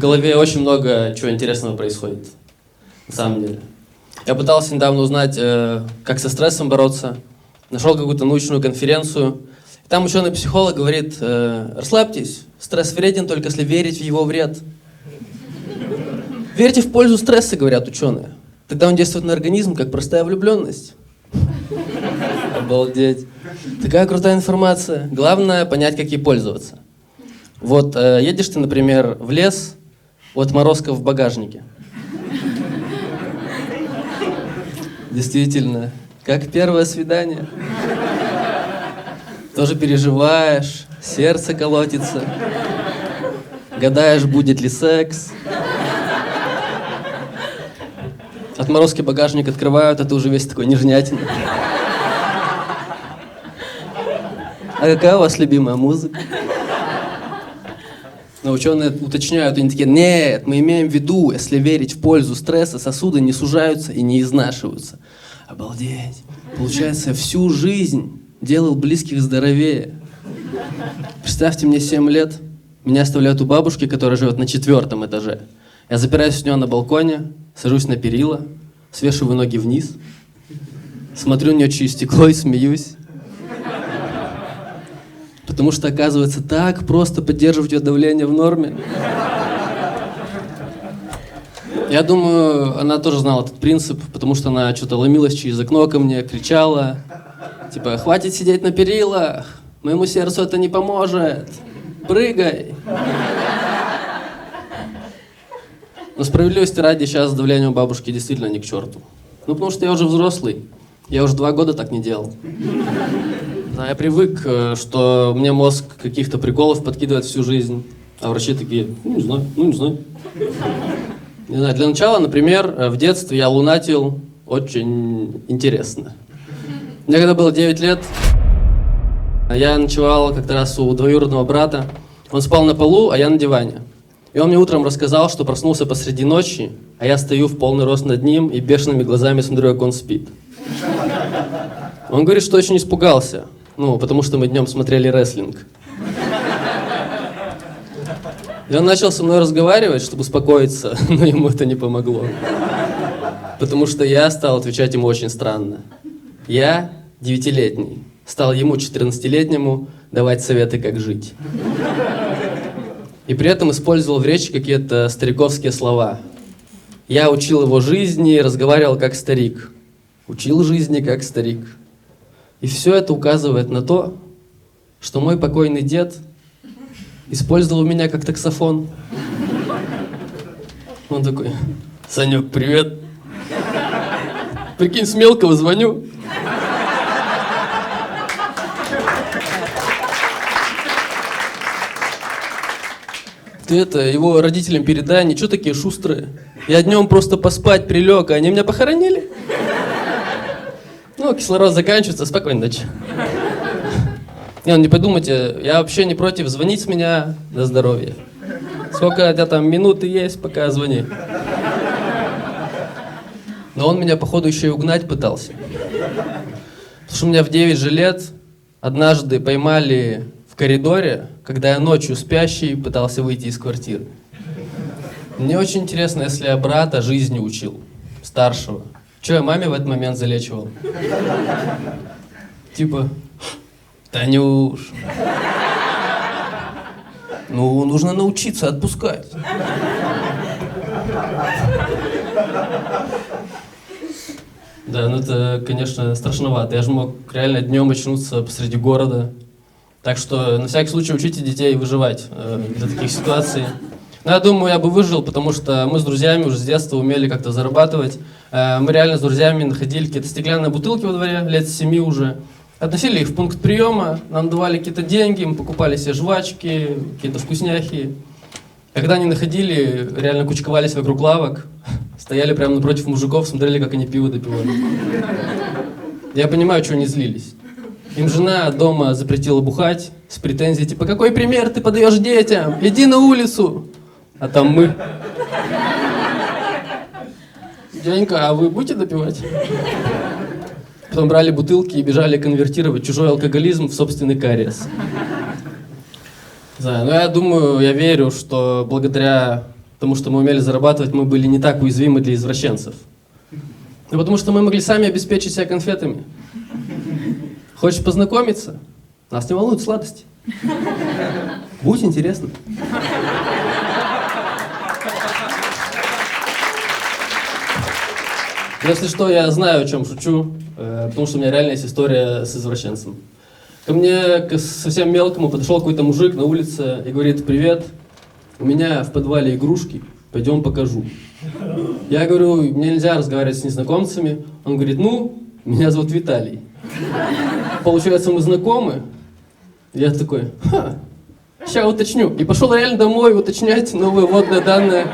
голове очень много чего интересного происходит, на самом деле. Я пытался недавно узнать, как со стрессом бороться. Нашел какую-то научную конференцию. И там ученый-психолог говорит: расслабьтесь, стресс вреден только если верить в его вред. Верьте в пользу стресса, говорят ученые. Тогда он действует на организм, как простая влюбленность. Обалдеть. Такая крутая информация. Главное понять, как ей пользоваться. Вот едешь ты, например, в лес, вот морозка в багажнике. Действительно, как первое свидание. Тоже переживаешь, сердце колотится, гадаешь, будет ли секс. Отморозки багажник открывают, а ты уже весь такой нежнятин. А какая у вас любимая музыка? Но ученые уточняют, они такие: нет, мы имеем в виду, если верить в пользу стресса, сосуды не сужаются и не изнашиваются. Обалдеть. Получается, я всю жизнь делал близких здоровее. Представьте, мне 7 лет, меня оставляют у бабушки, которая живет на 4-м этаже. Я запираюсь у нее на балконе, сажусь на перила, свешиваю ноги вниз, смотрю на нее через стекло и смеюсь. Потому что, оказывается, так просто поддерживать ее давление в норме. Я думаю, она тоже знала этот принцип, потому что она что-то ломилась через окно ко мне, кричала, типа: хватит сидеть на перилах, моему сердцу это не поможет, прыгай. Но справедливости ради, сейчас давление у бабушки действительно ни к черту. Ну, потому что я уже взрослый, я уже 2 года так не делал. Да, я привык, что мне мозг каких-то приколов подкидывает всю жизнь, а врачи такие: не знаю. Не знаю, для начала, например, в детстве я лунатил очень интересно. Мне когда было 9 лет, я ночевал как-то раз у двоюродного брата. Он спал на полу, а я на диване. И он мне утром рассказал, что проснулся посреди ночи, а я стою в полный рост над ним и бешеными глазами смотрю, как он спит. Он говорит, что очень испугался. Ну, потому что мы днем смотрели рестлинг. И он начал со мной разговаривать, чтобы успокоиться, но ему это не помогло. Потому что я стал отвечать ему очень странно. Я, 9-летний, стал ему, 14-летнему, давать советы, как жить. И при этом использовал в речи какие-то стариковские слова. Я учил его жизни, разговаривал как старик. Учил жизни как старик. И все это указывает на то, что мой покойный дед использовал меня как таксофон. Он такой: Санек, привет. Прикинь, с мелкого звоню. Ты его родителям передай, они что такие шустрые? Я днем просто поспать прилег, а они меня похоронили. Ну, кислород заканчивается, спокойной ночи. Не подумайте, я вообще не против, звонить с меня на здоровье. Сколько у тебя там минуты есть, пока звони. Но он меня, походу, еще и угнать пытался. Потому что меня в 9 же лет однажды поймали в коридоре, когда я ночью спящий пытался выйти из квартиры. Мне очень интересно, если я брата жизни учил, старшего. Че я маме в этот момент залечивал? Типа: Танюш, ну, нужно научиться отпускать. Да, ну это, конечно, страшновато. Я же мог реально днем очнуться посреди города. Так что, на всякий случай, учите детей выживать для таких ситуаций. Но я думаю, я бы выжил, потому что мы с друзьями уже с детства умели как-то зарабатывать. Мы реально с друзьями находили какие-то стеклянные бутылки во дворе, лет с 7 уже. Относили их в пункт приема, нам давали какие-то деньги, мы покупали себе жвачки, какие-то вкусняхи. А когда они находили, реально кучковались вокруг лавок, стояли прямо напротив мужиков, смотрели, как они пиво допивали. Я понимаю, что они злились. Им жена дома запретила бухать с претензией, типа: какой пример ты подаешь детям? Иди на улицу. А там мы. Дяденька, а вы будете допивать? Потом брали бутылки и бежали конвертировать чужой алкоголизм в собственный кариес. Да, но я думаю, я верю, что благодаря потому что мы умели зарабатывать, мы были не так уязвимы для извращенцев. Ну, потому что мы могли сами обеспечить себя конфетами. Хочешь познакомиться? Нас не волнуют сладости. Будь интересным. Если что, я знаю, о чем шучу, потому что у меня реально есть история с извращенцем. Ко мне, к совсем мелкому, подошел какой-то мужик на улице и говорит: «Привет, у меня в подвале игрушки, пойдем покажу». Я говорю: «Мне нельзя разговаривать с незнакомцами». Он говорит: «Ну, меня зовут Виталий». Получается, мы знакомы? Я такой: «Ха, сейчас уточню». И пошел реально домой уточнять новые вводные данные.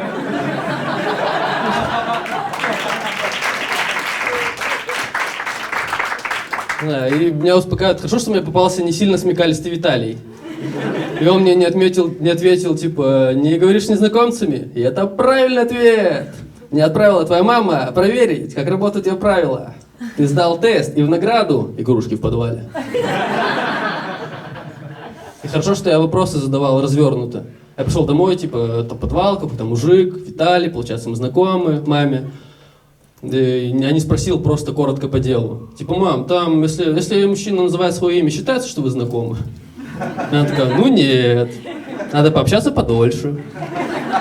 Да, и меня успокаивает: хорошо, что мне попался не сильно смекалистый Виталий. И он мне не ответил, типа: «Не говоришь с незнакомцами?» И это правильный ответ. Мне отправила твоя мама проверить, как работают ее правила. Ты сдал тест, и в награду игрушки в подвале. И хорошо, что я вопросы задавал развернуто. Я пришел домой, типа, это подвал, какой-то мужик, Виталий, получается, мы знакомы, маме. Я не спросил, просто коротко по делу. Типа: «Мам, там, если мужчина называет свое имя, считается, что вы знакомы?» Она такая: «Ну нет, надо пообщаться подольше,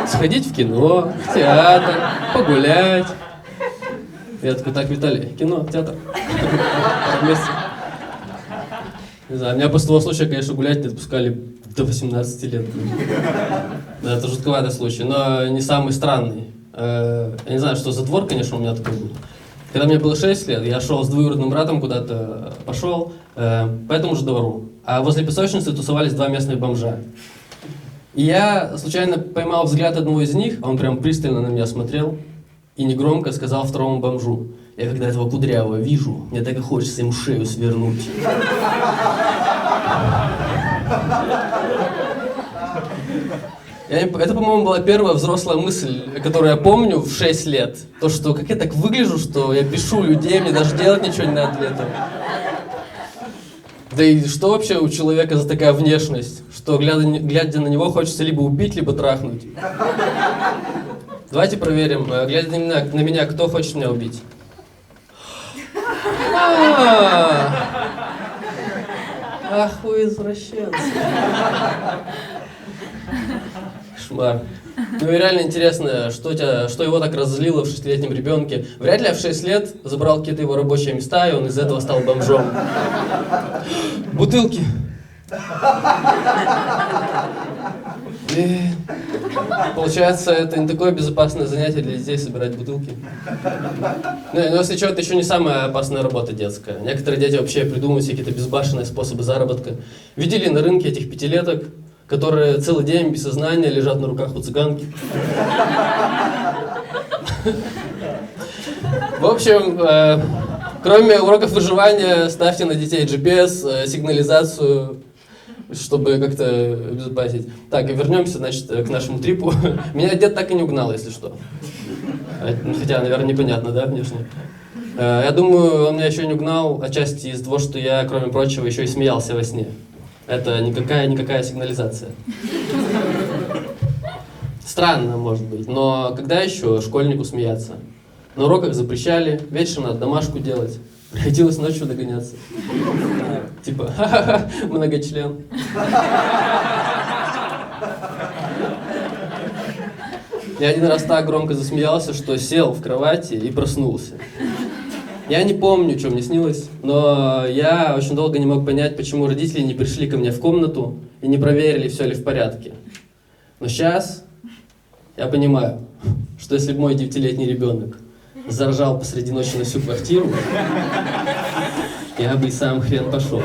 сходить в кино, в театр, погулять». Я такой: «Так, Виталий, кино, театр, вместе». Не знаю, меня после того случая, конечно, гулять не допускали до 18 лет. Да, это жутковатый случай, но не самый странный. Я не знаю, что за двор, конечно, у меня такой был. Когда мне было 6 лет, я шел с двоюродным братом куда-то, пошел по этому же двору. А возле песочницы тусовались 2 местных бомжа. И я случайно поймал взгляд одного из них, он прям пристально на меня смотрел и негромко сказал второму бомжу: «Я когда этого кудрявого вижу, мне так и хочется ему шею свернуть». Это, по-моему, была первая взрослая мысль, которую я помню в 6 лет. То, что как я так выгляжу, что я бешу людей, мне даже делать ничего не надо для этого. Да и что вообще у человека за такая внешность, что глядя на него хочется либо убить, либо трахнуть? Давайте проверим, глядя на меня, кто хочет меня убить? Ах вы извращенцы. Кошмар. Ну и реально интересно, что его так разозлило в 6-летнем ребенке. Вряд ли я в 6 лет забрал какие-то его рабочие места, и он из этого стал бомжом. Бутылки. И получается, это не такое безопасное занятие для детей — собирать бутылки. Но если что, это еще не самая опасная работа детская. Некоторые дети вообще придумывают какие-то безбашенные способы заработка. Видели на рынке этих 5-леток, которые целый день без сознания лежат на руках у цыганки? В общем, кроме уроков выживания, ставьте на детей GPS, сигнализацию, чтобы как-то обезопасить. Так, и вернемся, значит, к нашему трипу. Меня дед так и не угнал, если что. Хотя, наверное, непонятно, да, внешне. Я думаю, он меня еще не угнал, отчасти из-за того, что я, кроме прочего, еще и смеялся во сне. Это никакая сигнализация. Странно, может быть, но когда еще школьнику смеяться? На уроках запрещали, вечером надо домашку делать. Приходилось ночью догоняться. Типа: ха-ха-ха, многочлен. Я один раз так громко засмеялся, что сел в кровати и проснулся. Я не помню, что мне снилось, но я очень долго не мог понять, почему родители не пришли ко мне в комнату и не проверили, все ли в порядке. Но сейчас я понимаю, что если бы мой 9-летний ребенок заржал посреди ночи на всю квартиру, я бы и сам хрен пошел.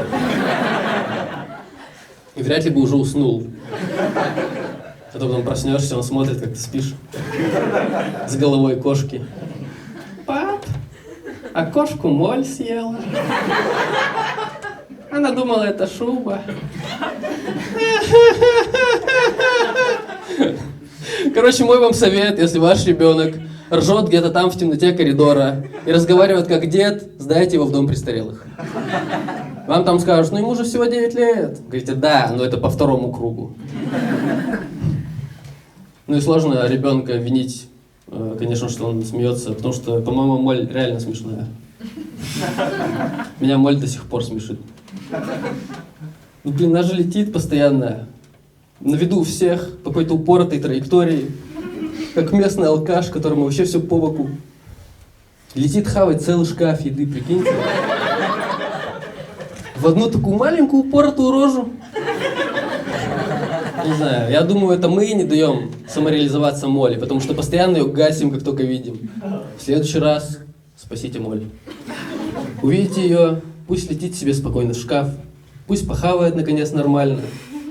И вряд ли бы уже уснул. А то потом проснешься, он смотрит, как ты спишь. С головой кошки. Пап, а кошку моль съела. Она думала, это шуба. Короче, мой вам совет: если ваш ребенок ржет где-то там в темноте коридора и разговаривает как дед, сдайте его в дом престарелых. Вам там скажут: ну ему же всего 9 лет. Говорите: да, но это по 2-му кругу. Ну и сложно ребенка винить, конечно, что он смеется, потому что, по-моему, моль реально смешная. Меня моль до сих пор смешит. Ну, блин, она же летит постоянно, на виду у всех, по какой-то упоротой траектории, как местный алкаш, которому вообще все по боку. Летит хавать целый шкаф еды, прикиньте. В одну такую маленькую упоротую рожу. Не знаю, я думаю, это мы не даем самореализоваться Молли, потому что постоянно ее гасим, как только видим. В следующий раз спасите Молли. Увидите ее, пусть летит себе спокойно в шкаф, пусть похавает, наконец, нормально,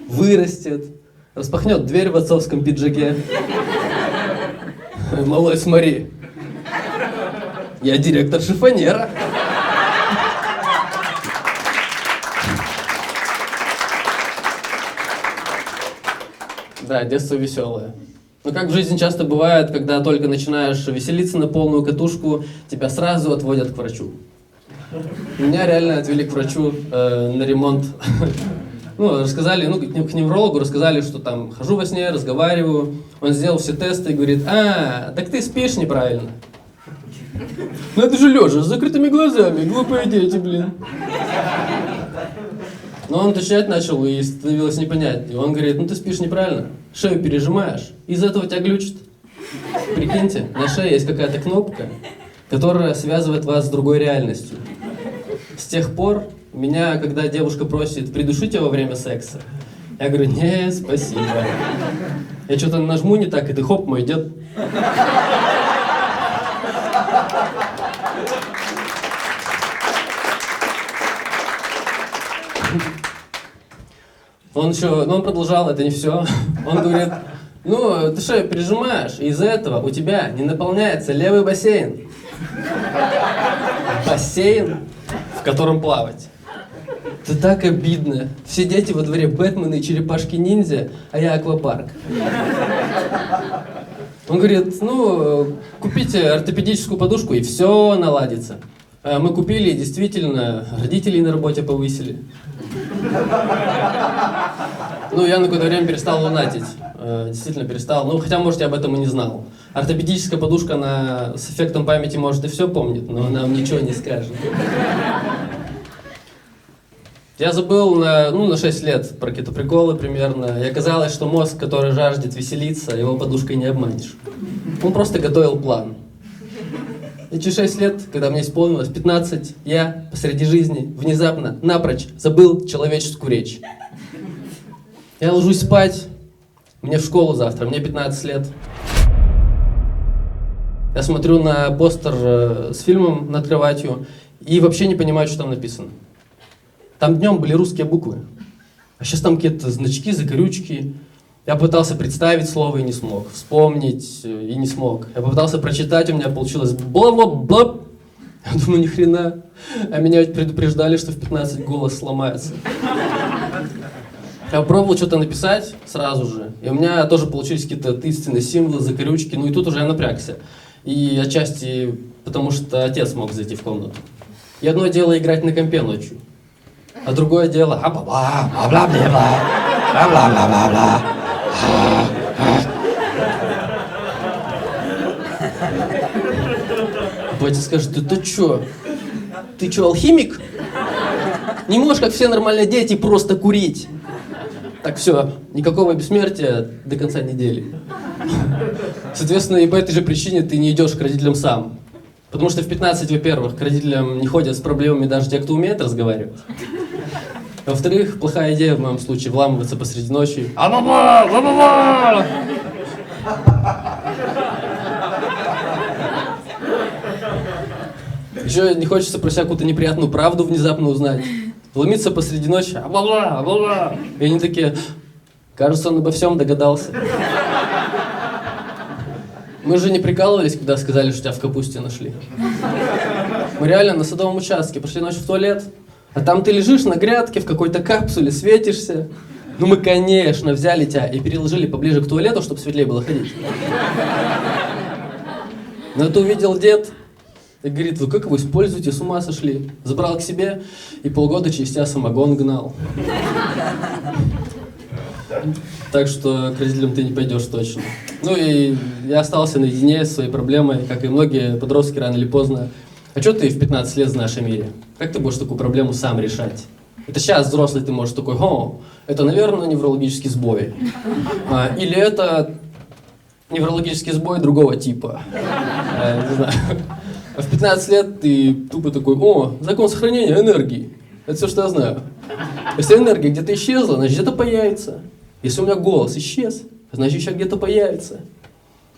вырастет, распахнет дверь в отцовском пиджаке. Малой, смотри, я директор шифонера. Да, детство веселое. Но как в жизни часто бывает, когда только начинаешь веселиться на полную катушку, тебя сразу отводят к врачу. Меня реально отвели к врачу на ремонт. Ну, рассказали, к неврологу рассказали, что там хожу во сне, разговариваю. Он сделал все тесты и говорит: так ты спишь неправильно. Ну это же лежа, с закрытыми глазами, глупые дети, блин. Но он уточнять начал, и становилось непонятно. И он говорит: ну ты спишь неправильно, шею пережимаешь, из-за этого тебя глючит. Прикиньте, на шее есть какая-то кнопка, которая связывает вас с другой реальностью. С тех пор меня, когда девушка просит придушить ее во время секса, я говорю: не, спасибо. Я что-то нажму не так, и ты хоп, мой дед. Он продолжал, это не все. Он говорит: ну, ты шею пережимаешь, и из-за этого у тебя не наполняется левый бассейн. Бассейн, в котором плавать. Это так обидно. Все дети во дворе Бэтмены и черепашки-ниндзя, а я аквапарк. Он говорит: ну, купите ортопедическую подушку, и все наладится. Мы купили, и действительно, родителей на работе повысили. Ну, я на какое-то время перестал лунатить. Действительно перестал. Ну, хотя, может, я об этом и не знал. Ортопедическая подушка, она с эффектом памяти, может, и все помнит, но она вам ничего не скажет. Я забыл на 6 лет про какие-то приколы примерно. И оказалось, что мозг, который жаждет веселиться, его подушкой не обманешь. Он просто готовил план. И через 6 лет, когда мне исполнилось 15, я посреди жизни внезапно, напрочь забыл человеческую речь. Я ложусь спать, мне в школу завтра, мне 15 лет. Я смотрю на постер с фильмом над кроватью и вообще не понимаю, что там написано. Там днем были русские буквы, а сейчас там какие-то значки, закорючки. Я пытался представить слово и не смог, вспомнить и не смог. Я попытался прочитать, у меня получилось бла-бла-бла. Я думаю, ни хрена. А меня ведь предупреждали, что в 15 голос сломается. Я пробовал что-то написать сразу же, и у меня тоже получились какие-то таинственные символы, закорючки, ну и тут уже я напрягся. И отчасти потому, что отец мог зайти в комнату. И одно дело играть на компе ночью, а другое дело бла-бла-бла-бла-бла-бла-бла-бла. Батя скажет: ты чё? Ты чё, алхимик? Не можешь, как все нормальные дети, просто курить. Так все, никакого бессмертия до конца недели. Соответственно, и по этой же причине ты не идешь к родителям сам. Потому что в 15, во-первых, к родителям не ходят с проблемами даже те, кто умеет разговаривать. Во-вторых, плохая идея в моем случае вламываться посреди ночи. Еще не хочется про всякую-то неприятную правду внезапно узнать. Вломиться посреди ночи. И они такие: кажется, он обо всем догадался. Мы же не прикалывались, когда сказали, что тебя в капусте нашли. Мы реально на садовом участке пошли ночью в туалет, а там ты лежишь на грядке в какой-то капсуле, светишься. Ну мы, конечно, взяли тебя и переложили поближе к туалету, чтобы светлее было ходить. Но это увидел дед и говорит: вы как его используете, с ума сошли? Забрал к себе и полгода через тебя самогон гнал. Так что к родителям ты не пойдешь точно. Ну и я остался наедине с своей проблемой, как и многие подростки рано или поздно. А что ты в 15 лет знаешь о мире? Как ты будешь такую проблему сам решать? Это сейчас взрослый ты можешь такой, это, наверное, неврологический сбой. Или это неврологический сбой другого типа. Не знаю. А в 15 лет ты тупо такой, закон сохранения энергии. Это все, что я знаю. Если энергия где-то исчезла, значит где-то появится. Если у меня голос исчез, значит еще где-то появится.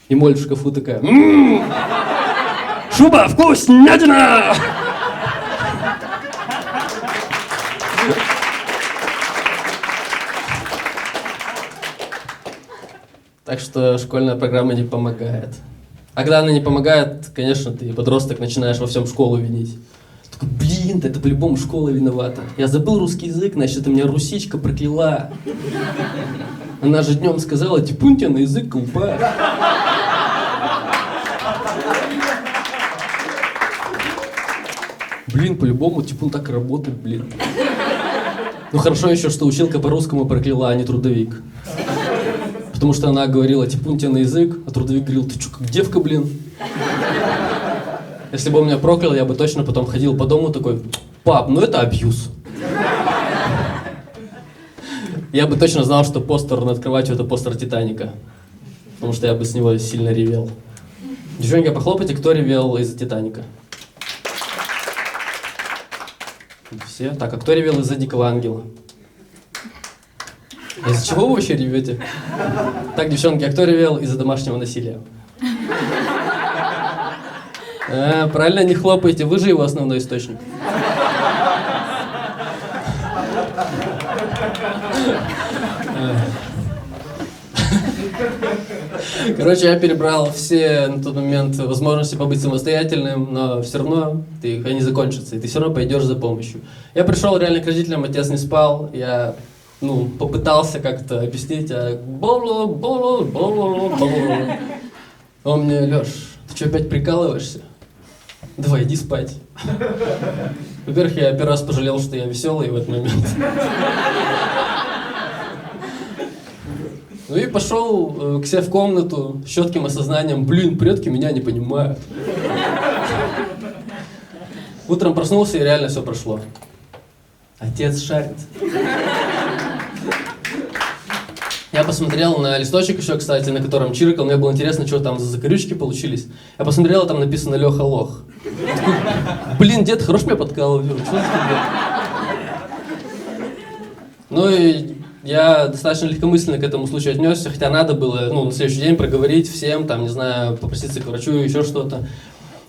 И моль в шкафу такая, шуба, вкуснятина! Так что школьная программа не помогает. А когда она не помогает, конечно, ты, подросток, начинаешь во всем школу винить. Такой, да это по-любому школа виновата. Я забыл русский язык, значит, это меня русичка прокляла. Она же днем сказала, типун тебя на язык, колупа. По-любому, типун так и работает, Ну хорошо еще, что училка по-русскому прокляла, а не трудовик. Потому что она говорила, типун тебя на язык, а трудовик говорил, ты что, как девка, Если бы он меня проклял, я бы точно потом ходил по дому такой, пап, это абьюз. Я бы точно знал, что постер над кроватью это постер Титаника. Потому что я бы с него сильно ревел. Девчонки, похлопайте, кто ревел из-за Титаника? Все? Так, а кто ревел из-за Дикого Ангела? Из-за чего вы вообще ревете? Так, девчонки, а кто ревел из-за домашнего насилия? Правильно, не хлопайте, вы же его основной источник. Короче, я перебрал все на тот момент возможности побыть самостоятельным, но все равно они закончатся, и ты все равно пойдешь за помощью. Я пришел реально к родителям, отец не спал, я попытался как-то объяснить, Он мне, Леш, ты что, опять прикалываешься? Давай, иди спать. Во-первых, я первый раз пожалел, что я веселый в этот момент. И пошел к себе в комнату с четким осознанием, предки меня не понимают. Утром проснулся, и реально все прошло. Отец шарит. Я посмотрел на листочек еще, кстати, на котором чиркал. Мне было интересно, что там за закорючки получились. Я посмотрел, там написано «Леха лох». Дед, хорош меня подкалывать. И я достаточно легкомысленно к этому случаю отнесся, хотя надо было, на следующий день проговорить всем, попроситься к врачу, еще что-то.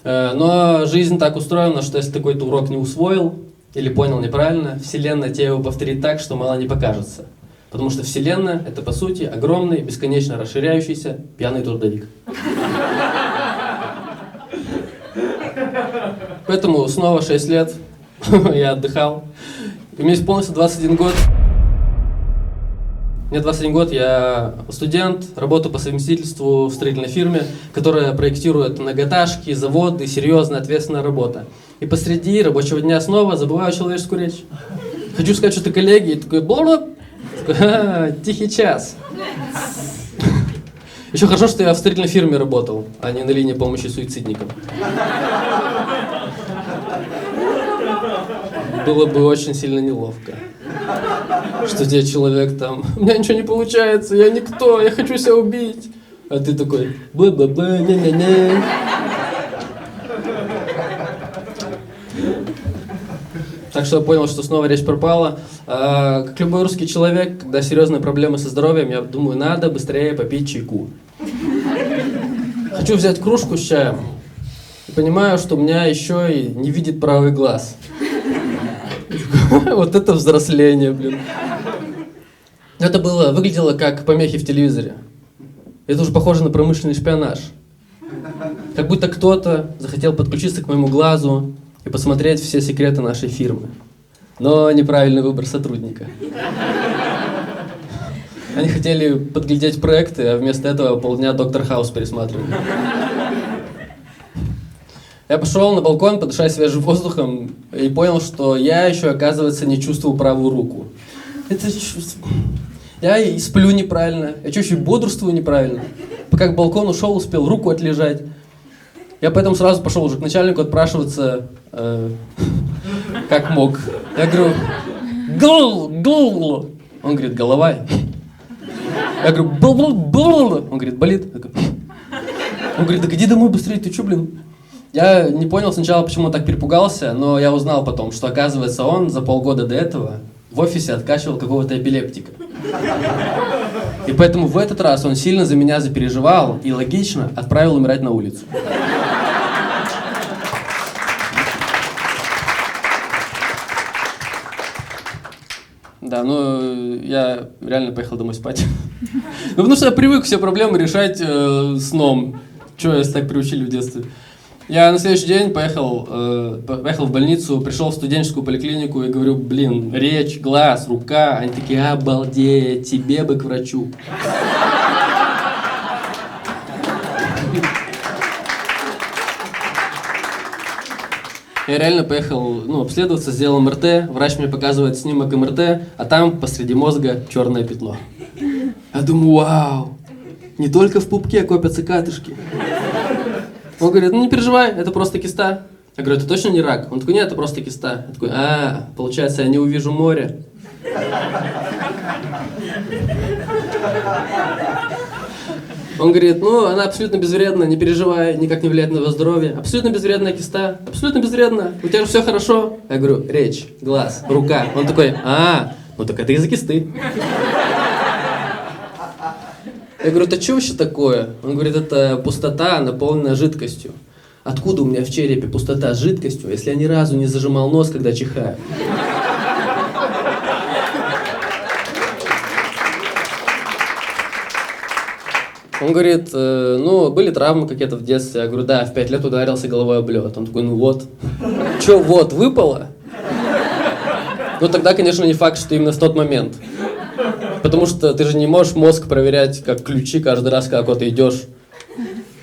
Но жизнь так устроена, что если ты какой-то урок не усвоил или понял неправильно, Вселенная тебе его повторит так, что мало не покажется. Потому что Вселенная — это, по сути, огромный, бесконечно расширяющийся пьяный трудовик. Поэтому снова 6 лет я отдыхал. И мне исполнился 21 год. Мне 21 год, я студент, работаю по совместительству в строительной фирме, которая проектирует многоэтажки, заводы, серьезная, ответственная работа. И посреди рабочего дня снова забываю человеческую речь. Хочу сказать что-то коллеге, и такой, тихий час. Еще хорошо, что я в строительной фирме работал, а не на линии помощи суицидникам. Было бы очень сильно неловко. Что тебе человек там, у меня ничего не получается, я никто, я хочу себя убить. А ты такой, бла-бла-бла, не-не-не. Так что я понял, что снова речь пропала. Как любой русский человек, когда серьезные проблемы со здоровьем, я думаю, надо быстрее попить чайку. Хочу взять кружку с чаем. И понимаю, что у меня еще и не видит правый глаз. Вот это взросление, Это выглядело как помехи в телевизоре. Это уже похоже на промышленный шпионаж. Как будто кто-то захотел подключиться к моему глазу и посмотреть все секреты нашей фирмы. Но неправильный выбор сотрудника. Они хотели подглядеть проекты, а вместо этого полдня Доктор Хаус пересматривали. Я пошел на балкон подышать свежим воздухом и понял, что я еще, оказывается, не чувствую правую руку. Я и сплю неправильно, я чуть-чуть бодрствую неправильно. Пока к балкону шел, успел руку отлежать. Я поэтому сразу пошел уже к начальнику отпрашиваться, как мог. Я говорю, гл. Он говорит, голова. Я говорю, бл. Он говорит, болит. Он говорит, так иди домой быстрее, ты чё, блин? Я не понял сначала, почему он так перепугался, но я узнал потом, что, оказывается, он за полгода до этого в офисе откачивал какого-то эпилептика. И поэтому в этот раз он сильно за меня запереживал и логично отправил умирать на улицу. Да, ну я реально поехал домой спать. Ну потому что я привык все проблемы решать сном. Чего, если так приучили в детстве? Я на следующий день поехал в больницу, пришел в студенческую поликлинику и говорю, блин, речь, глаз, рука. Они такие, обалдеть, тебе бы к врачу. Я реально поехал, обследоваться, сделал МРТ, врач мне показывает снимок МРТ, а там посреди мозга черное пятно. Я думаю, вау, не только в пупке копятся катышки. Он говорит, ну не переживай, это просто киста. Я говорю, это точно не рак? Он такой, нет, это просто киста. Я такой, получается, я не увижу море. Он говорит, ну она абсолютно безвредна, не переживай, никак не влияет на твое здоровье. Абсолютно безвредная киста, абсолютно безвредна. У тебя же все хорошо. Я говорю, речь, глаз, рука. Он такой, ну так это из-за кисты. Я говорю, это что вообще такое? Он говорит, это пустота, наполненная жидкостью. Откуда у меня в черепе пустота с жидкостью, если я ни разу не зажимал нос, когда чихаю? Он говорит, были травмы какие-то в детстве. Я говорю, да, в 5 лет ударился головой об лед. Он такой, ну вот. Че, вот, выпало? Ну тогда, конечно, не факт, что именно в тот момент. Потому что ты же не можешь мозг проверять, как ключи каждый раз, когда куда-то идешь.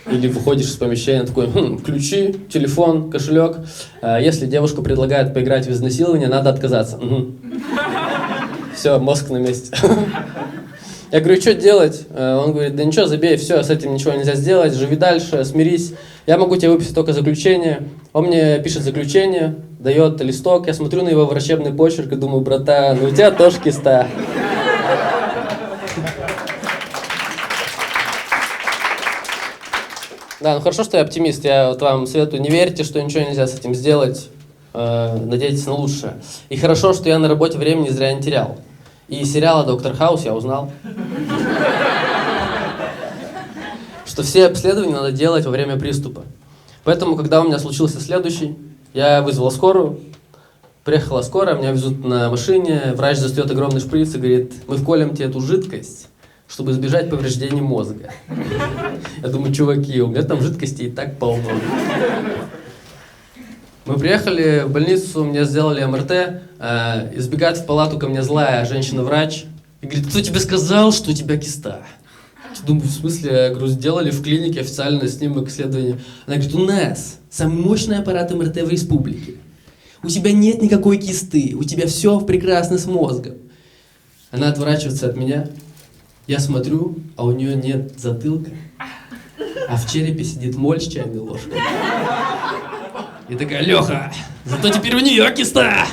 Или выходишь из помещения, такой, ключи, телефон, кошелек. Если девушка предлагает поиграть в изнасилование, надо отказаться. Все, мозг на месте. Я говорю, что делать? Он говорит, да ничего, забей, все, с этим ничего нельзя сделать, живи дальше, смирись. Я могу тебе выписать только заключение. Он мне пишет заключение, дает листок, я смотрю на его врачебный почерк и думаю, братан, у тебя тоже киста. Да, ну хорошо, что я оптимист. Я вот вам советую, не верьте, что ничего нельзя с этим сделать. Надейтесь на лучшее. И хорошо, что я на работе времени зря не терял. И из сериала «Доктор Хаус» я узнал, что все обследования надо делать во время приступа. Поэтому, когда у меня случился следующий, я вызвал скорую. Приехала скорая, меня везут на машине, врач достает огромный шприц и говорит, мы вколем тебе эту жидкость, чтобы избежать повреждений мозга. Я думаю, чуваки, у меня там жидкости и так полно. Мы приехали в больницу, мне сделали МРТ, избегает в палату ко мне злая женщина-врач и говорит, кто тебе сказал, что у тебя киста? Я думаю, в смысле? Я говорю, сделали в клинике официальный снимок исследования. Она говорит, у нас самый мощный аппарат МРТ в республике. У тебя нет никакой кисты, у тебя все прекрасно с мозгом. Она отворачивается от меня, я смотрю, а у нее нет затылка, а в черепе сидит моль с чайной ложкой. И такая, Леха, зато теперь у нее киста.